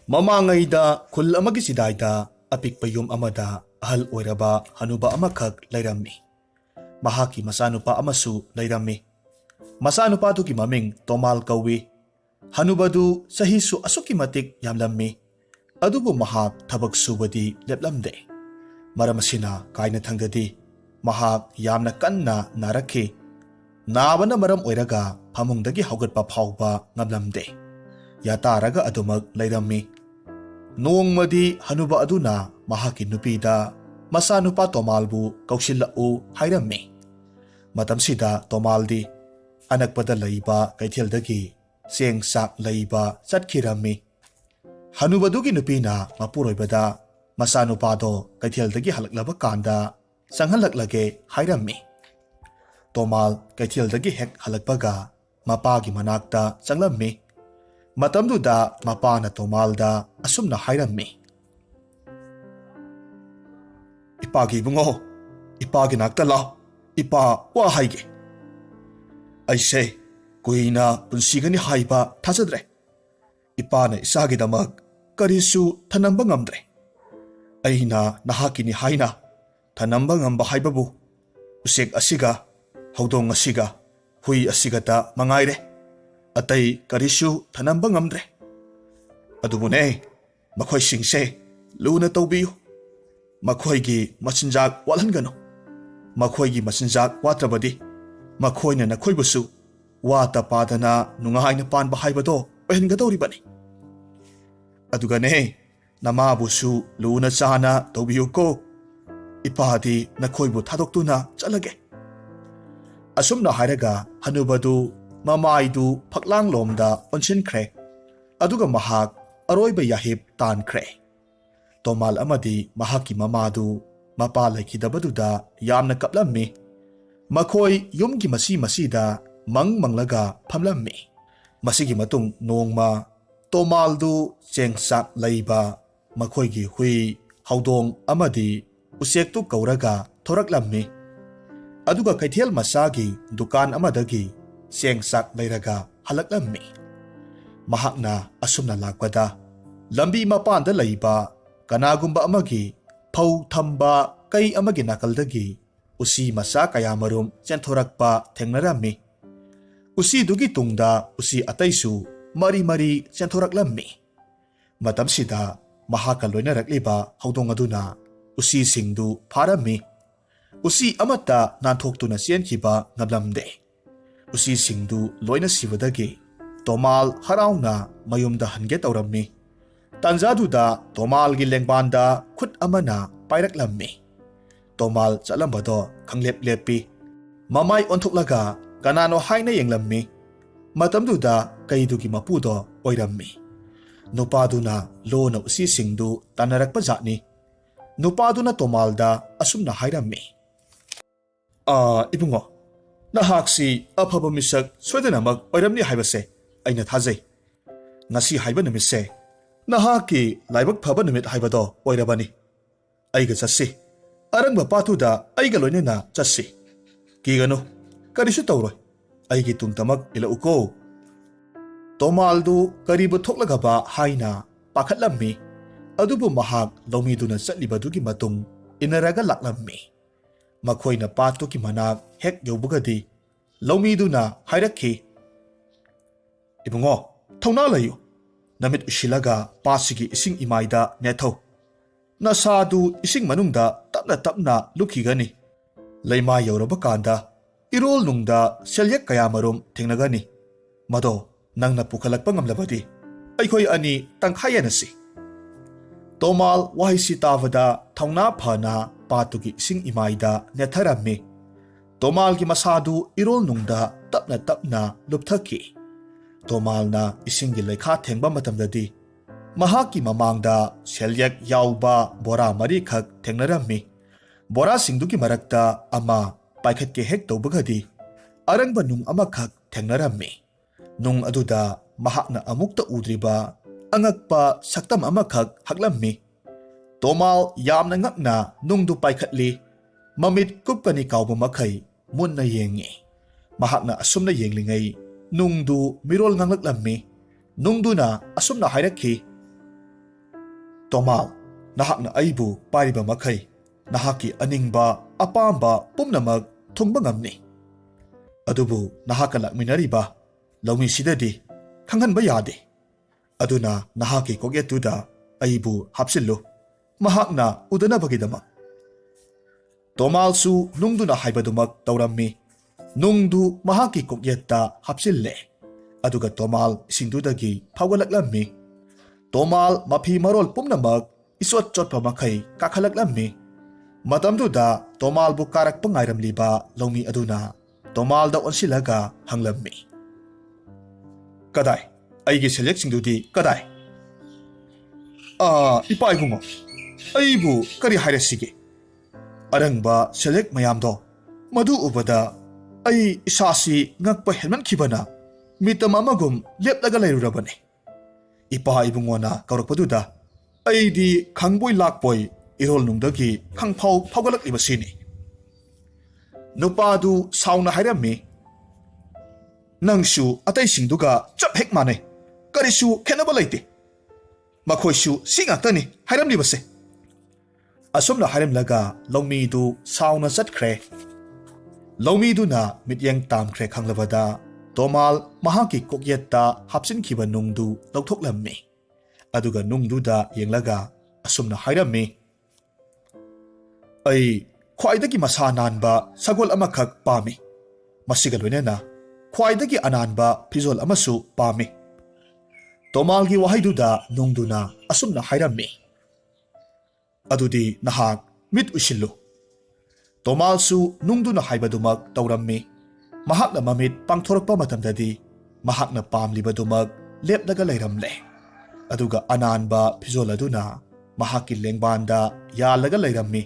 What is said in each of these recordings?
Mamangayda khul amagi sidayda apikpa yum amada ahal oiraba hanuba amakhak leirammi. Mahaki masanupa amasu leirammi. Masanupadugi maming Tomal kawi. Hanubadu sahisu asuki matik yamlammi. Adubu mahak tabak subadi leplamde. Maramasina kaina thangdadi. Mahak yamna kanna naraki. Nabana maram oiraga pamungdagi haugatpa phauba ngamlamde. Yataraga adumak leirammi. Noongmadi hanuba aduna mahaki nupida masanupa Tomalbu kausillau hairammi. Matamsida Tomaldi anakpada laiba kaithildagi seng sak laiba chatkhirammi. Hanubadugi nupina mapuroibada masanupado kaithildagi halaklaba kanda sanghalaklage hairammi. Tomal kaithildagi hek halakpaga mapagi manakta changlammi. Matamduda mapana Tomalda asumna hairammi. Ipagi bungo, ipagi nakta la, ipa wa haige. Aise, kuina punsigani haiba thazadre. Ipana isagi damak karisu thanamba ngamdre. Aina nahakini haina thanamba ngamba haibabu. Usek asiga, haudong asiga, hui asigata mangaire. Atay karisu thanamba ngamdre. Adubune, makoy singse, luna tawbiyo. Makoy gi masinjak walhangano. Makoy gi masinjak watrabadi. Makoy na nakoy busu. Wata padana nungahay na panba haibado ohengadawribani. Adugane, namabusu luna sana tawbiyo ko. Ipadi nakoy bu thadoktunna chalage. Asumna hairaga hanubadu Mamaidu paklang lomda onsinkre. Aduga mahak aroiba yahib tankre. Tomal amadi mahaki mamadu mapalay kidabaduda yamna kaplammi. Makoy yumgi masida manglaga pamlammi. Masigi matung nongma Tomaldu chengsak laiba makoy gi hui haudong amadi usektu kauraga thoraklammi. Aduga kaithel masagi dukan amadagi seng sak leiraga halaklammi. Mahakna asumna lakpada lambi mapanda laiba kanagumba amagi phau thamba kai amagi nakaldagi usi masa kayamarum chenthorakpa thengnarammi. Usi dugi tungda usi ataisu mari chenthoraklammi. Matamsida mahaka loinarakliba haudong aduna usi singdu pharammi. Usi amata nanthoktu sienkiba ngablamde. Usi singdu loina sibadagi Tomal harauna mayumda hange tawrammi. Tanzaduda Tomal gi lengbanda khut amana pairaklammi. Tomal chalambado khanglep-lepi. Mamay onthuklaga kanano haina yenglammi. Matamduda kaidugi mapudo oirammi. Nupaduna lona usi singdu tanarakpa jatni. Nupaduna Tomalda asumna hairammi. Ibungo. Nahaksi afaba misak soidanamak oiramni haibase aina thajai. Ngasi haiba numitse nahaki laibak phaba numit haibado oirabani. Aiga chassi. Arangba patuda aiga loinena chassi. Kigano karisu tawroi. Aigi tungtamak ila uko. Tomaldu karibu thoklagaba haina pakhatlammi. Adubu mahak lomiduna chatlibadugi matung inaraga laklammi. Makoyna patuki manak hek yobugadi lomiduna hairakhi. Ibungo thawna layu namit usilaga pasigi ising imaida netho. Nasadu ising manungda tapna lukhigani. Leima yoraba kanda irol nungda selyak kayamarum thingnagani. Mado nangna pukhalakpa ngamlabadi aikhoy ani tangkhayanasi. Tomal wahisi tavada thawna phana patugi ising imaida netharammi. Tomal gi masadu irol nungda tapna lupthaki. Tomal na ising gi lekha thengba matamdadi mahaki mamangda selyak yauba bora mari khak thengnarammi. Bora singdugi marakta ama paikhatke hek tawbagadi arangba nung ama khak thengnarammi. Nung aduda mahakna amukta udriba angakpa saktam ama khak haklammi. Tomal yamna ngakna nungdu paikhatli mamit kupkani kauba makai munna yengi. Mahakna asumna yenglingai nungdu mirol nganglaklammi. Nungdu na asumna hairakhi. Tomal, nahakna aibu pariba makai, nahaki aningba apamba pumnamak thungba ngamni. Adubu nahaka lakminariba, laumi sidadi, khanganba yade. Aduna nahaki kogetuda aibu hapsillu, mahakna udanabagidama. Tomal su nungduna haibadumak taurammi, nungdu mahaki kogyetta hapsille. Aduga Tomal singdudagi pawalaklammi. Tomal mapi marol pumnamak isot chotpa makai kakhalaklammi. Matamduda Tomal bu karak pangairam liba laumi aduna Tomal da onsilaga hanglammi. Kadai, aigi selek singdudi kadai. Ipa ibungo, aibu kari hairasige. Arangba selek mayamdo, madu ubada ai isasi ngakpa helman kibana. Mitam amagum leplaga lairurabane. Ipa ibungona kaurakpaduda aidi khangboy lakboy irol nungdagi khangphau phaugalak libasini. Nupadu sauna hairami. Nangshu atay singduga chap hek mane. Karisu kenabalaiti. Makhoisu singaktani hairam libase. Asumna hairam laga longmi du sauna satkre. Longmi du na mityang tamkre khanglabada Tomal mahaki kogyetta hapsin kiba nungdu lauthoklammi. Aduga nungduda yenglaga asumna hairami. Ai khwaidagi masa nanba sagol amakhak pami. Masiga loinena khwaidagi ananba phizol amasu pami. Tomalgi wahaiduda nungduna asumna hairami. Adudi nahak mit usillu. Tomalsu nungduna haibadumak taurammi. Mahakna mamit pangthorakpa matamdadi mahakna pamlibadumak lepnaga layramle. Aduga ananba phizol aduna mahaki lengbanda yalaga layrammi.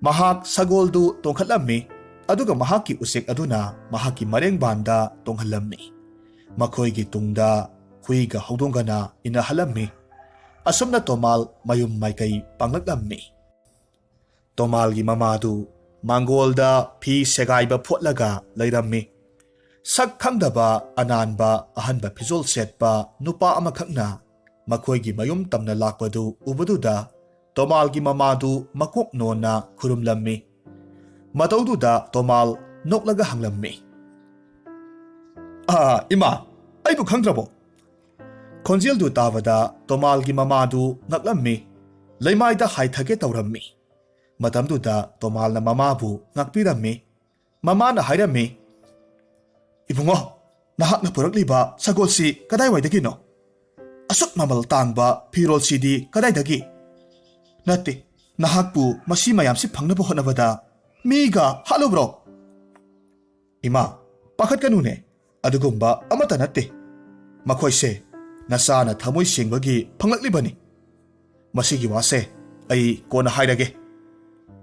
Mahak sagoldu tongkhatlammi. Aduga mahaki usik aduna mahaki marengbanda tonghalammi. Makhoigi tungda huiga haudongana inahalammi. Asumna Tomal mayum maikai panglaklammi. Tomalgi mamadu Mangolda pi segaiba photlaga layrammi. Sak khangdaba ananba ahanba phizol setpa nupa amakhakna makhoigi mayum tamna lakpadu ubaduda Tomalgi mamadu makok nona khurumlammi. Mataududa Tomal noklaga hanglammi. Ima, aibu khangdrabo. Khonjeldu tavada Tomalgi mamadu ngaklammi. Laymaida haithage taurammi. Matamduda Tomalna mamabu ngakpirammi. Mamana hairami. Ibungo, nahakna purakliba sagolsi kadaiwaidagi no? Asuk mamal tangba pirolsidi kadaidagi? Nati, nahakpu masi mayamsi phangnabu honabada miga halubro. Ima, pakat kanune, adugumba amata nati. Makhoise, nasana thamoy singbagi phanglaklibani. Masigi wase, ay kona hairage.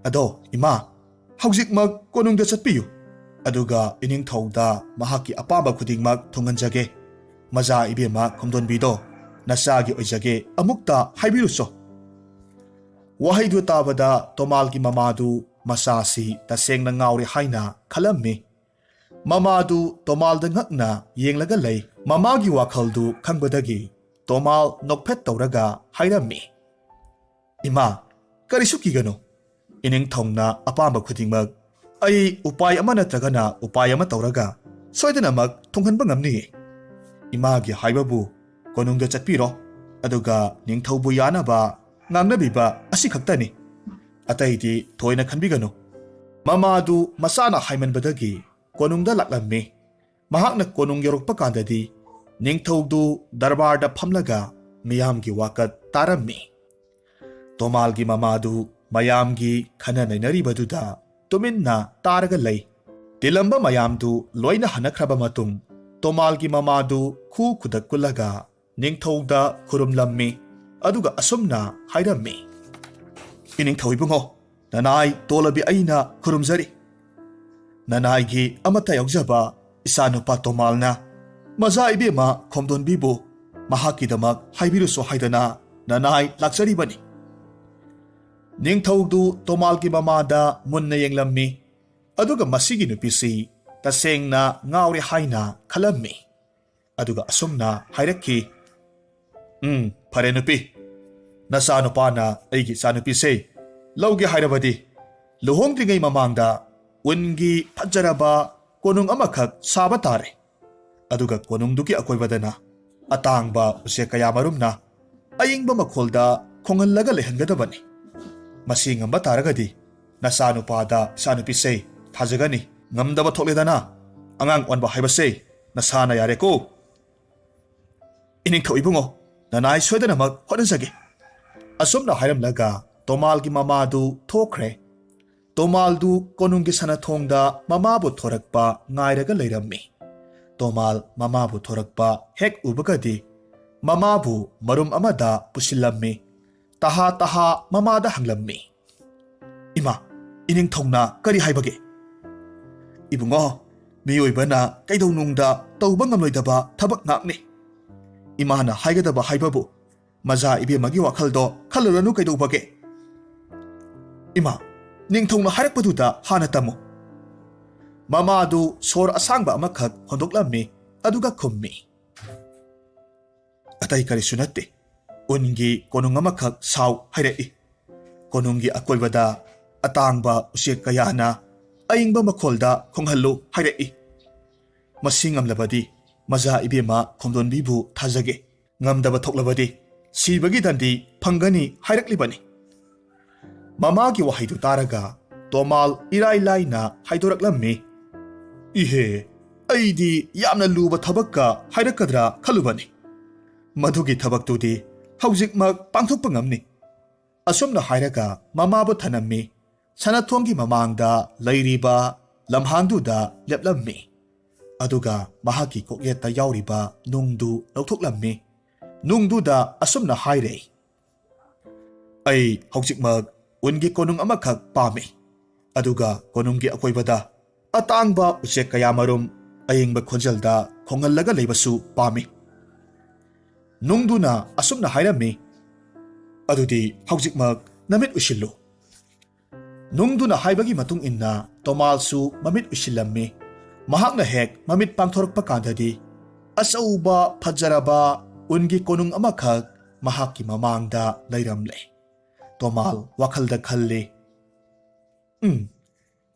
Ado, ima, haujikmak konungda chatpiyu. Aduga ining thauda mahaki apamba khudingmak thunganjage. Maja ibema khomdonbido nasagi oijage amukta haibiruso. Wahaidu tabada Tomalgi mamadu masasi tasengna ngauri haina khalammi. Mamadu Tomalda ngakna yenglaga lay. Mamagi wakhaldu khangbadagi Tomal nokphet tawraga hairammi. Ima, karisuki gano. Ining thongna apamba khudingmak ai upay ama natragana upay ama tawraga soidanamak thonghanba ngamni. Imagi haibabu konungda chatpiro aduga ningthaubu yanaba ngangnabiba asi khaktani. Ataidi thoina khanbigano. Mamadu masana haimanbadagi konungda laklammi. Mahakna konung yorokpa kandadi ningthaudu darbarda phamlaga miyamgi wakat tarammi. Tomalgi mamadu mayamgi khana nainaribaduda tuminna taraga lay. Tilamba mayamdu loina hanakraba matung Tomalgi mamadu khu khudakkulaga ningthauda khurumlammi. Aduga asumna hairammi. Iningthau ibungo, nanai tolabi aina khurumzari. Nanaigi amata yaujaba isanupa Tomalna maza ibema khomdonbibu mahakidamak haibiruso haidana nanai lakjaribani. Ningthaudu Tomalgi mamada munna yenglammi. Aduga masigi nupisi tasengna ngauri haina khalammi. Aduga asumna hairakki. Phare nupi. Nasanupana aigi sanupise lauge hairabadi luhongdringai mamangda ungi phajaraba konung amakhak saba tare aduga konungduki akoibadana atangba use kaya marumna ayingba makholda khongallaga lehangadabani masi ngamba taragadi nasanupada sanupise thajagani ngamdaba thokledana angang onba haibase nasana yareko ining thoibungo nanai soidanamak honasage asumna hairamlaga tomalgi mamadu thokre tomaldu konunggi sanathongda mamabu thorakpa ngairaga leirammi tomal mamabu thorakpa hek ubagadi mamabu marum amada pusillammi taha taha mamada hanglammi ima ining thongna kari haibage ibungo miyoibana kaidownungda tauba ngamloidaba thabak ngakni imana haigadaba haibabu maza ibemagi wakhaldo khaluranu kaidobage ima ningthongna harakpaduda hana tamu mamadu sor asangba amakhak hondoklammi aduga khummi atai kari sunatte ungi konung amakhak saw hairei konunggi akoibada atangba usek kayana ayingba makholda khonghallu hairei masingamlabadi maza ibema khomdonbibu thajage ngamdaba thoklabadi sibagi dandi phangani hairaklibani mamagi wahaidu taraga tomal irai laina haidoraklammi ihe aidi yamna luba thabakka hairakadra khalubani madhugi thabaktudi haujikmak pangthokpa ngamni asumna hairaga mamabu thanammi sanathonggi mamangda leiriba lamhangduda leplammi aduga mahaki kokyeta yauriba nungdu lauthoklammi nungduda asumna hairei ai haujikmak ungi konung amakhak pami aduga konunggi akoibada atangba usek kayamarum ayingba khonjalda khongallaga leibasu pami nungduna asumna hairami adudi haujikmak namit ushillu nungduna haibagi matung inna tomalsu mamit ushillammi mahakna hek mamit pangthorokpa kandadi asauba phajaraba ungi konung amakhak mahaki mamangda leiramle tomal wakhalda khalli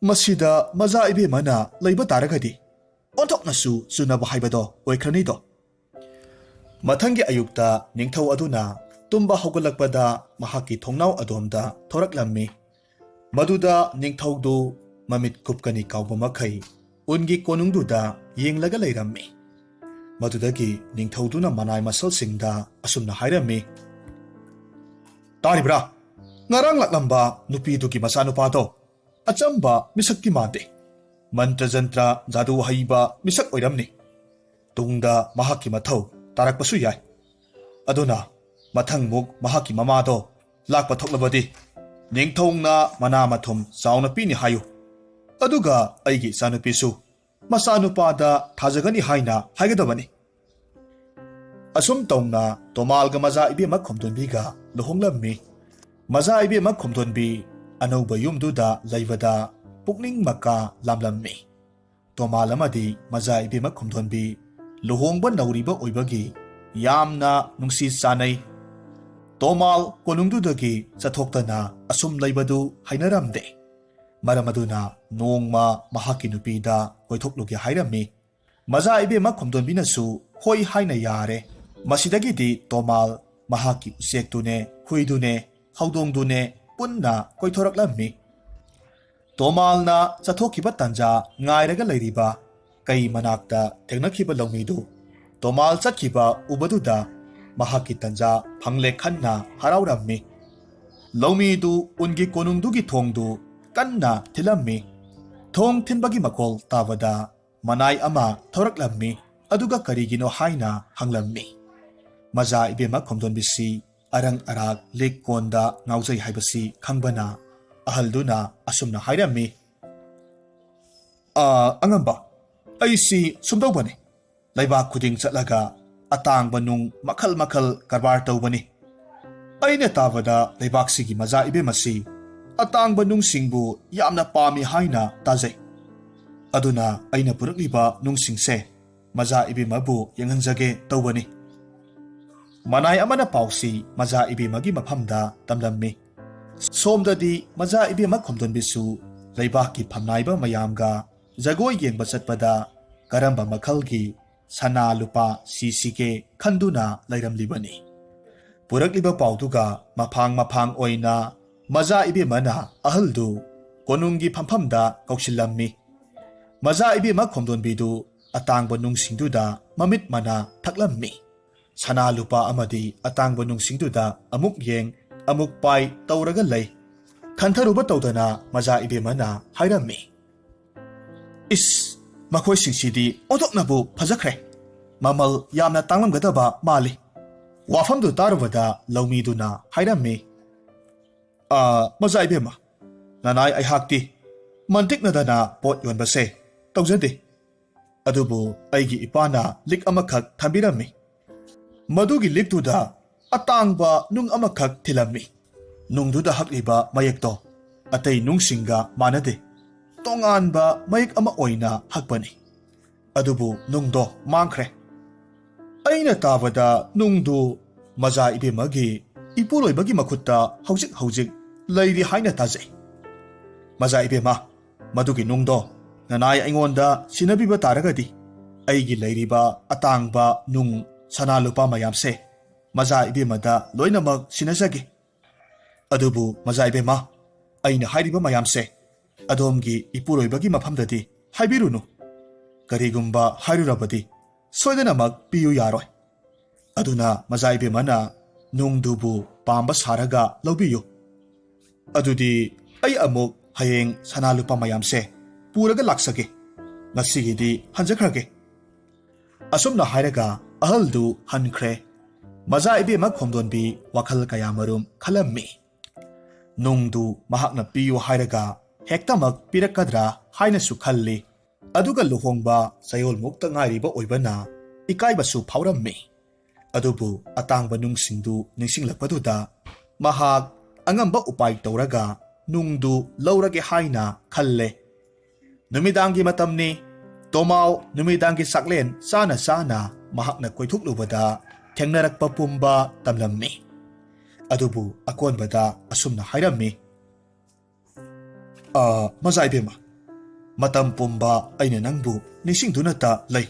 masida maza ibe mana leiba taragadi onthoknasu sunaba haibado oikranido mathangi ayukta ningthau aduna tumba hogolakpada mahaki thongnaw adomda thoraklammi maduda ningthaudu mamit kupkani kawba makhai ungi konungduda yenglaga leirammi madudagi ningthauduna manai masal singda asumna hairami taribra ngarang laklamba nupiduki masanupado achamba misakki mate mantra jantra jadu haiba misak oiramni tungda mahaki mathau tarakpasu yai aduna mathangmuk mahaki mamado lakpa thoklabadi ningthongna mana mathum sauna pini hayu aduga aigi sanupisu masanupada thajagani haina haigadabani asum tongna tomalga maza ibema khomdonbiga lohonglammi maza ibema khomdonbi anauba yumduda laibada pukning maka lamlammi tomal amadi maza ibema khomdonbi lohongba nauriba oibagi yamna nungsi sanai tomal konungdudagi chathoktana asum laibadu hainaramde maramaduna nongma mahaki nupida koithokluge hairami maza ibema khomdonbinasu hoi haina yare masidagidi tomal mahaki usektune huidune haudongdune punna koithoraklammi tomalna chathokiba tanja ngairaga leiriba kai manakta thengnakiba lawmidu tomal chatkiba ubaduda mahaki tanja phangle khanna haraurammi lawmidu ungi konungdugi thongdu kanna thilammi thong thinbagi makol tabada manai ama thoraklammi aduga karigino haina hanglammi maza ibema khomdonbisi arang arak lekkonda ngaujai haibasi khangbana ahalduna asumna hairami angamba aisi sumdawbani laibak khuding chatlaga atangba nung makhal makhal karbar tawbani aina tabada laibaksigi maza ibemasi atangba nungsingbu yamna pami haina tajai aduna aina purakliba nungsingse maza ibemabu yanghanjage tawbani Manai amana pausi maja ibemagi mafamda tamlammi. Somdadi maja ibema khomdonbisu leibaki phamnaiba mayamga jagoi yengba chatpada karamba makhalgi sana lupa sisige khanduna lairamlibani. Purakliba pauduga mafang oina maja ibemana ahaldu konungi phamfamda kauksillammi. Maja ibema khomdonbidu atangba nungsingduda mamit mana thaklammi. Sana lupa amadi atangba nungsingduda amuk yeng amuk pai tauraga lay. Kantharuba tawdana maja ibemana hairammi. Is makhoi singsidi odoknabu phajakre. Mamal yamna tanglamgadaba mali. Wafamdu tarubada laumiduna hairammi. Maja ibema nanai aihakti mantiknadana pot yonbase tawjade. Adubu aigi ipana lik amakhak thambirammi. Madugi liktuda atangba nung amakhak thilammi. Nungduda hakliba mayekto atay nungsinga manade. Tonganba mayek ama oina hakbani. Adubu nungdo mangkre. Aina tabada nungdu maja ibemagi ipuloibagi makhutta haujik layri haina taje. Maja ibema madugi nungdo nanay aingonda sinabiba taragadi. Aigi layriba atangba nung sana lupa mayamse maja ibemada loinamag sinasagi. Adubu maja ibema aina hairiba mayamse adomgi ipuloibagi mafamdadi haibirunu. Karigumba hairurabadi soidanamag piyu yaroi. Aduna maja ibemana nungdubu pamba saraga laubiyu. Adudi ay amuk hayeng sana lupa mayamse puraga laksage. Ngasigidi hanjakrage. Asumna hairaga ahaldu hankre. Maja ibema khomdonbi wakhal kayamarum khalammi. Nungdu mahakna piyu hairaga hektamak pirakadra haina su khalli. Aduga luhongba sayol mukta ngairiba oibana ikaibasu phaurammi. Adubu atangba nungsingdu ningsinglakpaduda mahak angamba upai tauraga nungdu laurage haina khalle. Numidangi matamni tomau numidangi saklen sana mahakna koithuklubada thengnarakpa pumba tamlammi. Adubu akonbada asumna hairammi. Maja ibema matam pumba aina nangbu nisingdunata lay.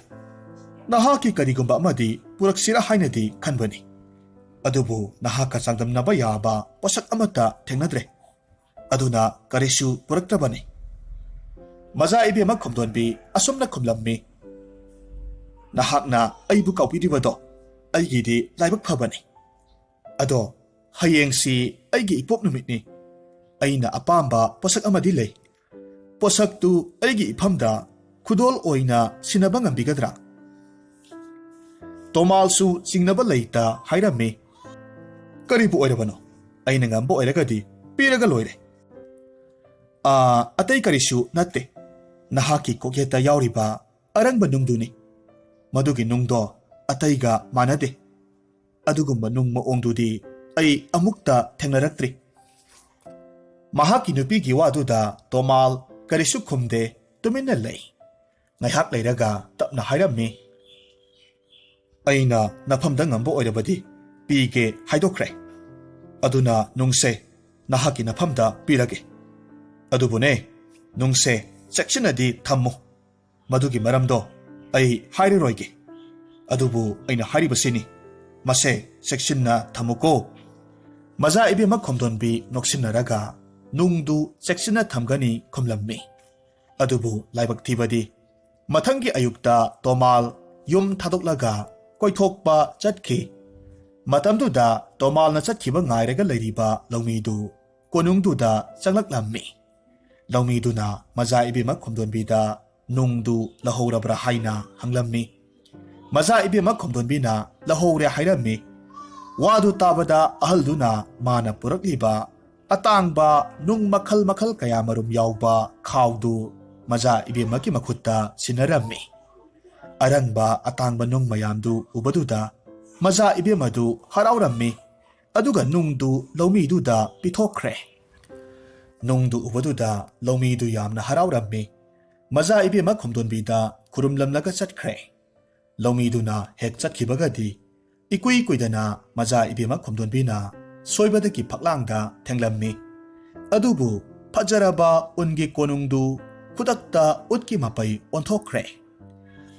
Nahaki karigumba amadi puraksira hainadi khanbani. Adubu nahaka sangdamnaba yaba pasak amata thengnadre. Aduna karisu puraktabani. Maja ibema khomdonbi asumna khumlammi. Nahakna aibu kaupiribado aigidi laibak phabani. Ado hayengsi aigi ipop numitni. Aina apamba posak amadi lay. Posak tu aigi iphamda khudol oina sinaba ngambigadra. Tomalsu singnaba layta hairammi. Karibu oirabano. Aina ngamba oiragadi piraga loire. Atay karisu natte. Nahaki kokyeta yauriba arangba nungduni. Madugi nungdo atayga manade. Adugumba nung maongdudi ay amukta thengnaraktri. Mahaki nupigi waduda tomal karisu khumde tuminna lay. Ngaihak layraga tapna hairammi. Aina nafamda ngamba oirabadi pige haidokre. Aduna nungse nahaki nafamda pirage. Adubune nungse sectionadi thammu. Madugi maramdo ay hairoige. Adubu aina hairibasini. Mase sectionna thamuko. Maja ibema khomdonbi noksinaraga nungdu sectionna thamgani khomlammi. Adubu laibak thibadi mathangi ayukta tomal yum thadoklaga koithokpa chatkhi. Matamduda tomalna chatkhiba ngairaga layriba laumidu konungduda changlaklammi. Laumiduna maja ibema khomdonbida nungdu lahorabra haina hanglammi. Maja ibema khomdonbina lahore hairammi. Wadu tabada ahalduna mana purakliba atangba nung makhal kayamarum yauba khawdu maja ibema ki makhutta sinarammi. Arangba atangba nung mayamdu ubaduda maja ibemadu haraurammi. Aduga nungdu laumiduda pithokre. Nungdu ubaduda laumidu yamna haraurammi. Maja ibema khomdonbida khurumlamlaga chatkre. Laumiduna hek chatkibagadi Ikui kuidana maja ibima khomdonbina soibadaki phaklangda thenglammi. Adubu fajaraba ungi konungdu khudakta utki mapai onthokre.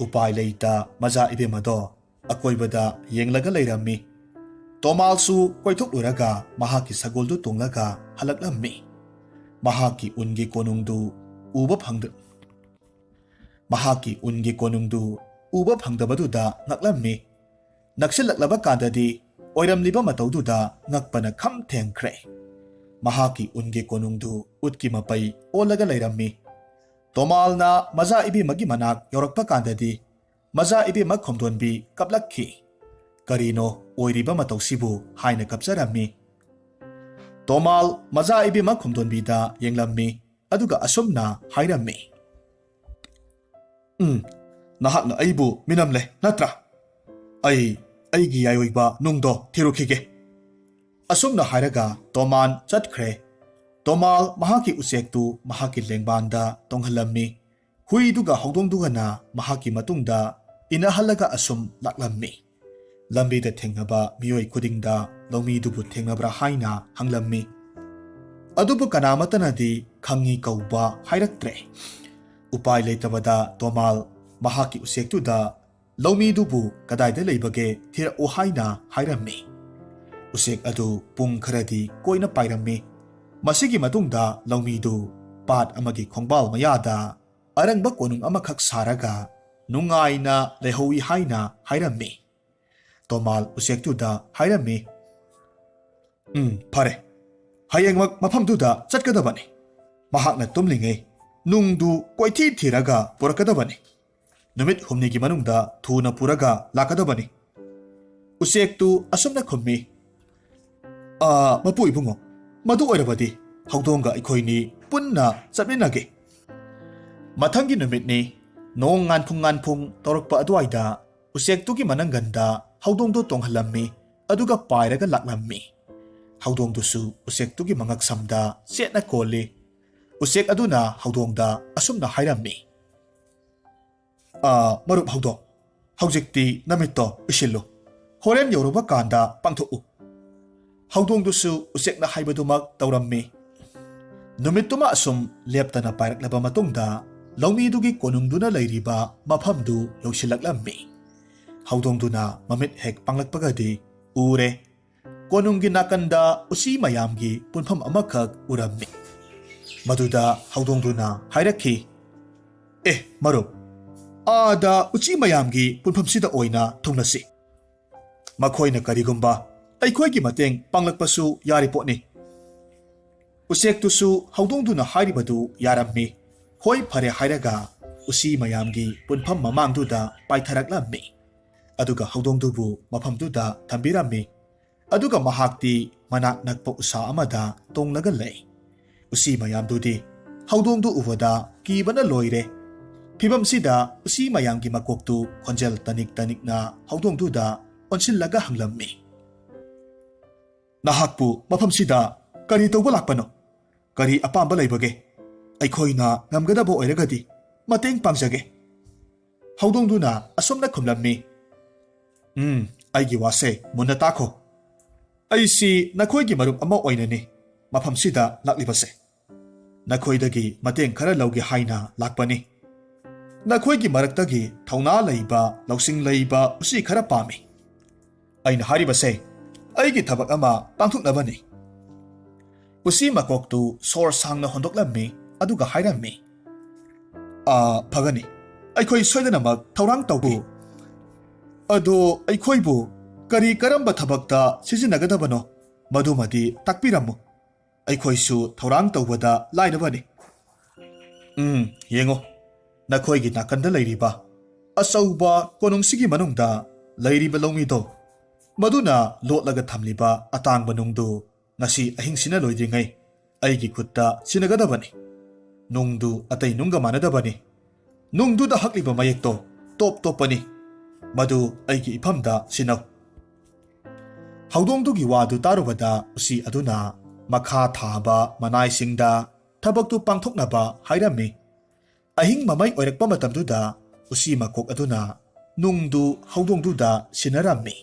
Upai leita maja ibimado akoibada yenglaga leirammi. Tomalsu koithok uraga mahaki sagoldu tunglaga halaklammi. Mahaki ungi konungdu uba phangda. Mahaki ungi konungdu uba phangdabaduda ngaklammi. Naksilaklaba kandadi oiramliba mataududa ngakpana kham thengkhre. Mahaki ungi konungdu utki mapai olaga leirammi. Tomalna maja ibimagi manak yorakpa kandadi maja ibima khomdonbi kaplakhi. Karino oiriba matausibu haina kapsarammi. Tomal maja ibima khomdonbida yenglammi aduga asumna hairammi. Nahakna aibu minamle natra. Aigi YAIOIBA nungdo thirukige. Asumna hairaga Toman chatkhre. Tomal mahaki usektu mahaki lengbanda tonghalammi. Huiduga hongdongdugana mahaki matungda inahalaga asum laklammi. Lambida thengnaba miyoi khudingda lawmidubu thengnabra haina hanglammi. Adubu kanamatanadi khangi kauba hairaktre. Upai leitabada Tomal mahaki usektuda lawmidubu kadaida leibage thira o haina hairammi. Usek adu pung kharadi koina pairammi. Masigi matungda lawmidu pat amagi khongbal mayada arangba konung amakhak saraga nungaina lehowi haina hairammi. Tomal usektuda hairammi. Phare. Hayengmak mafamduda chatkadabani. Mahakna tumlingai nungdu koithi thiraga purakadabani. Numit humnigi manungda thuna puraga lakadabani. Usektu asumna khummi. Mapu ibungo. Madu oirabadi hawdonga ikhoini punna chatminage. Mathangi numitni nong nganphung torakpa aduaida usektugi mananganda hawdongdo tonghalammi aduga pairaga laklammi. Hawdongdusu usektugi mangaksamda setna kolli. Usek aduna hawdongda asumna hairammi. Marup hawdong. Hawjikti namitto isillo. Horen yoruba kanda pangthoku. Hawdongdusu usekna haibadumak tawrammi. Numituma asum leptana pairaklaba matungda lawmidugi konungduna leiriba mafamdu yausilaklammi. Hawdongduna mamit hek panglakpagadi ure. Konunggi nakanda usi mayamgi punpham amakhak urammi. Maduda hawdongduna hairakhi. Marup. Ada uchi mayamgi punphamsida oina thungnasi. Makhoina karigumba aikhoigi mateng panglakpasu yaripotni. Usektusu hawdongduna hairibadu yarammi. Hoi phare hairaga usi mayamgi punpham mamangduda paitharaklammi. Aduga hawdongdubu mafamduda thambirammi. Aduga mahakti manak nakpa usa amada tonglaga lei. Usi mayamdudi hawdongdu ubada kibana loire. Phibam sida usi mayamgi makoktu khonjel tanik na hawdongduda onsillaga hanglammi. Nahakpu mafam sida kari tawba lakpano. Kari apamba leibage. Aikhoina ngamgadabo oiragadi mateng pangjage. Hawdongduna asomna khumlammi. Aigi wase munna takho. Aisi nakhoigi marup ama oinani mafam sida laklibase. Nakhoidagi mateng khara laugi haina lakpani. Nakhoigi maraktagi thauna leiba lausing leiba usi khara pami. Aina haribase aigi thabak ama pangthuknabani. Usi makoktu sor sangna hondoklammi aduga hairammi. Phagani. Aikhoi soidanamak thaurang tawgi. Ado aikhoibu kari karamba thabakta sizinnagadabano madumadi takpiramu. Aikhoisu thaurang tawbada lainabani. Yengo. Nakhoigi nakanda leiriba asauba konungsigi manungda leiriba lawmido maduna lotlaga thamliba atangba nungdu ngasi ahingsina loidringai aigi khutta sinagadabani. Nungdu atai nunga manadabani. Nungduda hakliba mayekto top topani. Madu aigi iphamda sinaw. Hawdongdugi wadu tarubada usi aduna makha thaba manaisingda thabaktu pangthoknaba hairammi. Ahing mamay oirakpa matamduda usi makok aduna nungdu hawdongduda sinarammi.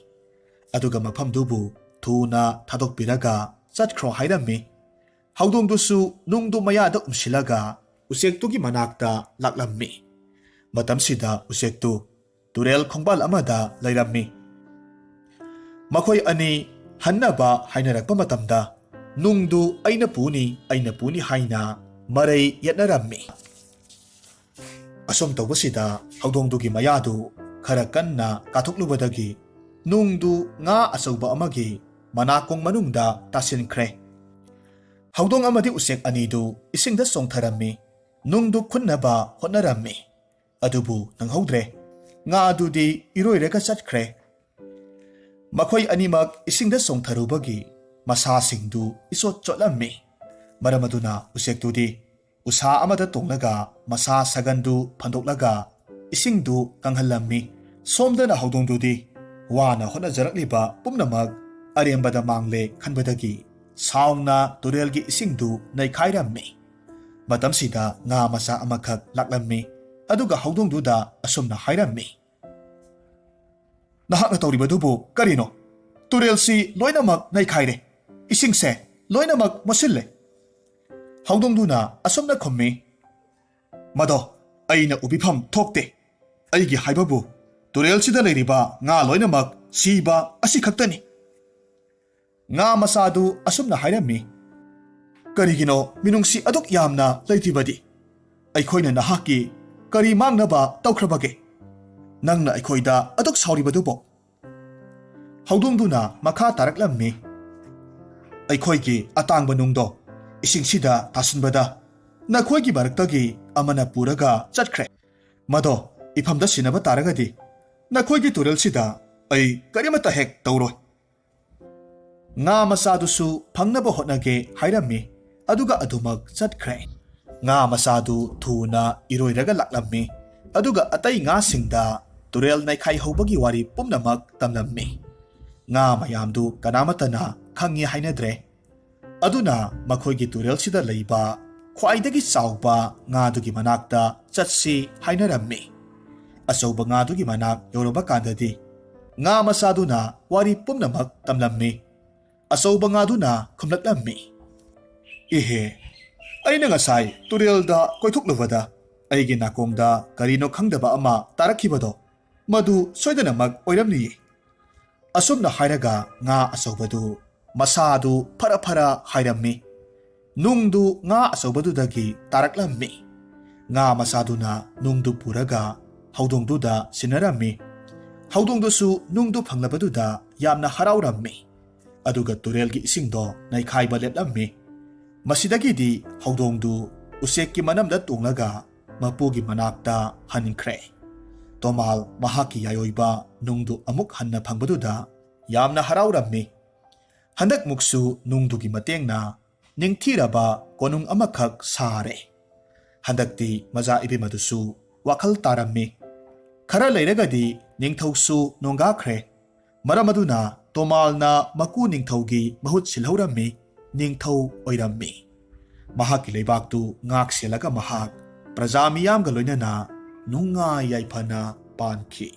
ꯑꯗꯨꯒ ꯃꯐꯝꯗꯨꯕꯨ ꯊꯨꯅ ꯊꯥꯗꯣꯛꯄꯤꯔꯒ ꯆꯠꯈ꯭ꯔꯣ ꯍꯥꯏꯔꯝꯃꯤ꯫ ꯍꯧꯗꯣꯡꯗꯨꯁꯨ ꯅꯨꯡꯗꯨ ꯃꯌꯥꯗ ꯎꯝꯁꯤꯜꯂꯒ ꯎꯆꯦꯛꯇꯨꯒꯤ ꯃꯅꯥꯛꯇ ꯂꯥꯛꯂꯝꯃꯤ꯫ ꯃꯇꯝꯁꯤꯗ ꯎꯆꯦꯛꯇꯨ ꯇꯨꯔꯦꯜ ꯈꯣꯡꯕꯥꯜ ꯑꯃꯗ ꯂꯩꯔꯝꯃꯤ꯫ ꯃꯈꯣꯏ ꯑꯅꯤ ꯍꯟꯅꯕ ꯍꯥꯏꯅꯔꯛꯄ ꯃꯇꯝꯗ ꯅꯨꯡꯗꯨ ꯑꯩꯅ ꯄꯨꯅꯤ ꯍꯥꯏꯅ ꯃꯔꯩ ꯌꯦꯠꯅꯔꯝꯃꯤ꯫ ꯑꯁꯨꯝ ꯇꯧꯕꯁꯤꯗ ꯍꯧꯗꯣꯡꯗꯨꯒꯤ ꯃꯌꯥꯗꯨ ꯈꯔ ꯀꯟꯅ ꯀꯥꯊꯣꯛꯂꯨꯕꯗꯒꯤ ꯅꯨꯡꯗꯨ ꯉꯥ ꯑꯆꯧꯕ ꯑꯃꯒꯤ ꯃꯅꯥꯀꯣꯡ ꯃꯅꯨꯡꯗ ꯇꯥꯁꯤꯟꯈ꯭ꯔꯦ꯫ ꯍꯧꯗꯣꯡ ꯑꯃꯗꯤ ꯎꯆꯦꯛ ꯑꯅꯤꯗꯨ ꯏꯁꯤꯡꯗ ꯆꯣꯡꯊꯔꯝꯃꯤ꯫ ꯅꯨꯡꯗꯨ ꯈꯨꯟꯅꯕ ꯍꯣꯠꯅꯔꯝꯃꯤ꯫ ꯑꯗꯨꯕꯨ ꯅꯪꯍꯧꯗ꯭ꯔꯦ꯫ ꯉꯥ ꯑꯗꯨꯗꯤ ꯏꯔꯣꯏꯔꯒ ꯆꯠꯈ꯭ꯔꯦ꯫ ꯃꯈꯣꯏ ꯑꯅꯤꯃꯛ ꯏꯁꯤꯡꯗ ꯆꯣꯡꯊꯔꯨꯕꯒꯤ ꯃꯁꯥꯁꯤꯡꯗꯨ ꯏꯆꯣꯠ ꯆꯣꯠꯂꯝꯃꯤ꯫ ꯃꯔꯝ ꯑꯗꯨꯅ ꯎꯆꯦꯛꯇꯨꯗꯤ ꯎꯁꯥ ꯑꯃꯗ ꯇꯣꯡꯂꯒ ꯃꯁꯥ ꯁꯒꯟꯗꯨ ꯐꯟꯗꯣꯛꯂꯒ ꯏꯁꯤꯡꯗꯨ ꯀꯪꯍꯜꯂꯝꯃꯤ꯫ ꯁꯣꯝꯗꯅ ꯍꯧꯗꯣꯡꯗꯨꯗꯤ ꯋꯥꯅ ꯍꯣꯠꯅꯖꯔꯛꯂꯤꯕ ꯄꯨꯝꯅꯃꯛ ꯑꯔꯦꯝꯕꯗ ꯃꯥꯡꯂꯦ ꯈꯟꯕꯗꯒꯤ ꯁꯥꯎꯅ ꯇꯨꯔꯦꯜꯒꯤ ꯏꯁꯤꯡꯗꯨ ꯅꯩꯈꯥꯏꯔꯝꯃꯤ꯫ ꯃꯇꯝꯁꯤꯗ ꯉꯥ ꯃꯆꯥ ꯑꯃꯈꯛ ꯂꯥꯛꯂꯝꯃꯤ꯫ ꯑꯗꯨꯒ ꯍꯧꯗꯣꯡꯗꯨꯗ ꯑꯁꯨꯝꯅ ꯍꯥꯏꯔꯝꯃꯤ, "ꯅꯍꯥꯛꯅ ꯇꯧꯔꯤꯕꯗꯨꯕꯨ ꯀꯔꯤꯅꯣ? ꯇꯨꯔꯦꯜꯁꯤ ꯂꯣꯏꯅꯃꯛ ꯅꯩꯈꯥꯏꯔꯦ꯫ ꯏꯁꯤꯡꯁꯦ ꯂꯣꯏꯅꯃꯛ ꯃꯣꯠꯁꯤꯜꯂꯦ." ꯍꯧꯗꯣꯡꯗꯨꯅ ꯑꯁꯨꯝꯅ ꯈꯨꯝꯃꯤ, "ꯃꯗꯣ ꯑꯩꯅ ꯎꯕꯤꯐꯝ ꯊꯣꯛꯇꯦ꯫ ꯑꯩꯒꯤ ꯍꯥꯏꯕꯕꯨ ꯇꯨꯔꯦꯜꯁꯤꯗ ꯂꯩꯔꯤꯕ ꯉꯥ ꯂꯣꯏꯅꯃꯛ ꯁꯤꯕ ꯑꯁꯤꯈꯛꯇꯅꯤ." ꯉꯥ ꯃꯆꯥꯗꯨ ꯑꯁꯨꯝꯅ ꯍꯥꯏꯔꯝꯃꯤ, "ꯀꯔꯤꯒꯤꯅꯣ ꯃꯤꯅꯨꯡꯁꯤ ꯑꯗꯨꯛ ꯌꯥꯝꯅ ꯂꯩꯇ꯭ꯔꯤꯕꯗꯤ? ꯑꯩꯈꯣꯏꯅ ꯅꯍꯥꯛꯀꯤ ꯀꯔꯤ ꯃꯥꯡꯅꯕ ꯇꯧꯈ꯭ꯔꯕꯒꯦ? ꯅꯪꯅ ꯑꯩꯈꯣꯏꯗ ꯑꯗꯨꯛ ꯁꯥꯎꯔꯤꯕꯗꯨꯕꯣ?" ꯍꯧꯗꯣꯡꯗꯨꯅ ꯃꯈꯥ ꯇꯥꯔꯛꯂꯝꯃꯤ, "ꯑꯩꯈꯣꯏꯒꯤ ꯑꯇꯥꯡꯕ ꯅꯨꯡꯗꯣ ꯏꯁꯤꯡꯁꯤꯗ ꯇꯥꯁꯤꯟꯕꯗ ꯅꯈꯣꯏꯒꯤ ꯃꯔꯛꯇꯒꯤ ꯑꯃꯅ ꯄꯨꯔꯒ ꯆꯠꯈ꯭ꯔꯦ꯫ ꯃꯗꯣ ꯏꯐꯝꯗ ꯁꯤꯟꯅꯕ ꯇꯥꯔꯒꯗꯤ ꯅꯈꯣꯏꯒꯤ ꯇꯨꯔꯦꯜꯁꯤꯗ ꯑꯩ ꯀꯔꯤꯃꯠꯇ ꯍꯦꯛ ꯇꯧꯔꯣꯏ." ꯉꯥ ꯃꯆꯥꯗꯨꯁꯨ ꯐꯪꯅꯕ ꯍꯣꯠꯅꯒꯦ ꯍꯥꯏꯔꯝꯃꯤ꯫ ꯑꯗꯨꯒ ꯑꯗꯨꯃꯛ ꯆꯠꯈ꯭ꯔꯦ꯫ ꯉꯥ ꯃꯆꯥꯗꯨ ꯊꯨꯅ ꯏꯔꯣꯏꯔꯒ ꯂꯥꯛꯂꯝꯃꯤ꯫ ꯑꯗꯨꯒ ꯑꯇꯩ ꯉꯥꯁꯤꯡꯗ ꯇꯨꯔꯦꯜ ꯅꯩꯈꯥꯏꯍꯧꯕꯒꯤ ꯋꯥꯔꯤ ꯄꯨꯝꯅꯃꯛ ꯇꯝꯂꯝꯃꯤ꯫ ꯉꯥ ꯃꯌꯥꯝꯗꯨ ꯀꯅꯥꯃꯠꯇꯅ ꯈꯪꯉꯤ ꯍꯥꯏꯅꯗ꯭ꯔꯦ꯫ ꯑꯗꯨꯅ ꯃꯈꯣꯏꯒꯤ ꯇꯨꯔꯦꯜꯁꯤꯗ ꯂꯩꯕ ꯈ꯭ꯋꯥꯏꯗꯒꯤ ꯆꯥꯎꯕ ꯉꯥꯗꯨꯒꯤ ꯃꯅꯥꯛꯇ ꯆꯠꯁꯤ ꯍꯥꯏꯅꯔꯝꯃꯤ꯫ ꯑꯆꯧꯕ ꯉꯥꯗꯨꯒꯤ ꯃꯅꯥꯛ ꯌꯧꯔꯕ ꯀꯥꯟꯗꯗꯤ ꯉꯥ ꯃꯆꯥꯗꯨꯅ ꯋꯥꯔꯤ ꯄꯨꯝꯅꯃꯛ ꯇꯝꯂꯝꯃꯤ꯫ ꯑꯆꯧꯕ ꯉꯥꯗꯨꯅ ꯈꯨꯝꯂꯛꯂꯝꯃꯤ, "ꯏꯍꯦ, ꯑꯩꯅ ꯉꯁꯥꯏ ꯇꯨꯔꯦꯜꯗ ꯀꯣꯏꯊꯣꯛꯂꯨꯕꯗ ꯑꯩꯒꯤ ꯅꯥꯀꯣꯡꯗ ꯀꯔꯤꯅꯣ ꯈꯪꯗꯕ ꯑꯃ ꯇꯥꯔꯛꯈꯤꯕꯗꯣ ꯃꯗꯨ ꯁꯣꯏꯗꯅꯃꯛ ꯑꯣꯏꯔꯝꯂꯤꯌꯦ." ꯑꯁꯨꯝꯅ ꯍꯥꯏꯔꯒ ꯉꯥ ꯑꯆꯧꯕꯗꯨ ꯃꯁꯥꯗꯨ ꯐꯔ ꯐꯔ ꯍꯥꯏꯔꯝꯃꯤ꯫ ꯅꯨꯡꯗꯨ ꯉꯥ ꯑꯆꯧꯕꯗꯨꯗꯒꯤ ꯇꯥꯔꯛꯂꯝꯃꯤ꯫ ꯉꯥ ꯃꯆꯥꯗꯨꯅ ꯅꯨꯡꯗꯨ ꯄꯨꯔꯒ ꯍꯧꯗꯣꯡꯗꯨꯗ ꯁꯤꯟꯅꯔꯝꯃꯤ꯫ ꯍꯧꯗꯣꯡꯗꯨꯁꯨ ꯅꯨꯡꯗꯨ ꯐꯪꯂꯕꯗꯨꯗ ꯌꯥꯝꯅ ꯍꯔꯥꯎꯔꯝꯃꯤ꯫ ꯑꯗꯨꯒ ꯇꯨꯔꯦꯜꯒꯤ ꯏꯁꯤꯡꯗꯣ ꯅꯩꯈꯥꯏꯕ ꯂꯦꯞꯂꯝꯃꯤ꯫ ꯃꯁꯤꯗꯒꯤꯗꯤ ꯍꯧꯗꯣꯡꯗꯨ ꯎꯆꯦꯛꯀꯤ ꯃꯅꯝꯗ ꯇꯣꯡꯂꯒ ꯃꯄꯨꯒꯤ ꯃꯅꯥꯛꯇ ꯍꯟꯈ꯭ꯔꯦ꯫ ꯇꯣꯃꯥꯜ ꯃꯍꯥꯛꯀꯤ ꯌꯥꯏꯑꯣꯏꯕ ꯅꯨꯡꯗꯨ ꯑꯃꯨꯛ ꯍꯟꯅ ꯐꯪꯕꯗꯨꯗ ꯌꯥꯝꯅ ꯍꯔꯥꯎꯔꯝꯃꯤ꯫ ꯍꯟꯗꯛꯃꯨꯛꯁꯨ ꯅꯨꯡꯗꯨꯒꯤ ꯃꯇꯦꯡꯅ ꯅꯤꯡꯊꯤꯔꯕ ꯀꯣꯅꯨꯡ ꯑꯃꯈꯛ ꯁꯥꯔꯦ꯫ ꯍꯟꯗꯛꯇꯤ ꯃꯆꯥ ꯏꯕꯦꯝꯃꯗꯨꯁꯨ ꯋꯥꯈꯜ ꯇꯥꯔꯝꯃꯤ꯫ ꯈꯔ ꯂꯩꯔꯒꯗꯤ ꯅꯤꯡꯊꯧꯁꯨ ꯅꯣꯡꯒꯥꯈ꯭ꯔꯦ꯫ ꯃꯔꯝ ꯑꯗꯨꯅ ꯇꯣꯃꯥꯜꯅ ꯃꯀꯨ ꯅꯤꯡꯊꯧꯒꯤ ꯃꯍꯨꯠ ꯁꯤꯜꯍꯧꯔꯝꯃꯤ꯫ ꯅꯤꯡꯊꯧ ꯑꯣꯏꯔꯝꯃꯤ꯫ ꯃꯍꯥꯛꯀꯤ ꯂꯩꯕꯥꯛꯇꯨ ꯉꯥꯛ ꯁꯦꯜꯂꯒ ꯃꯍꯥꯛ ꯄ꯭ꯔꯖꯥ ꯃꯤꯌꯥꯝꯒ ꯂꯣꯏꯅꯅ ꯅꯨꯡꯉꯥꯏ ꯌꯥꯏꯐꯅ ꯄꯥꯟꯈꯤ꯫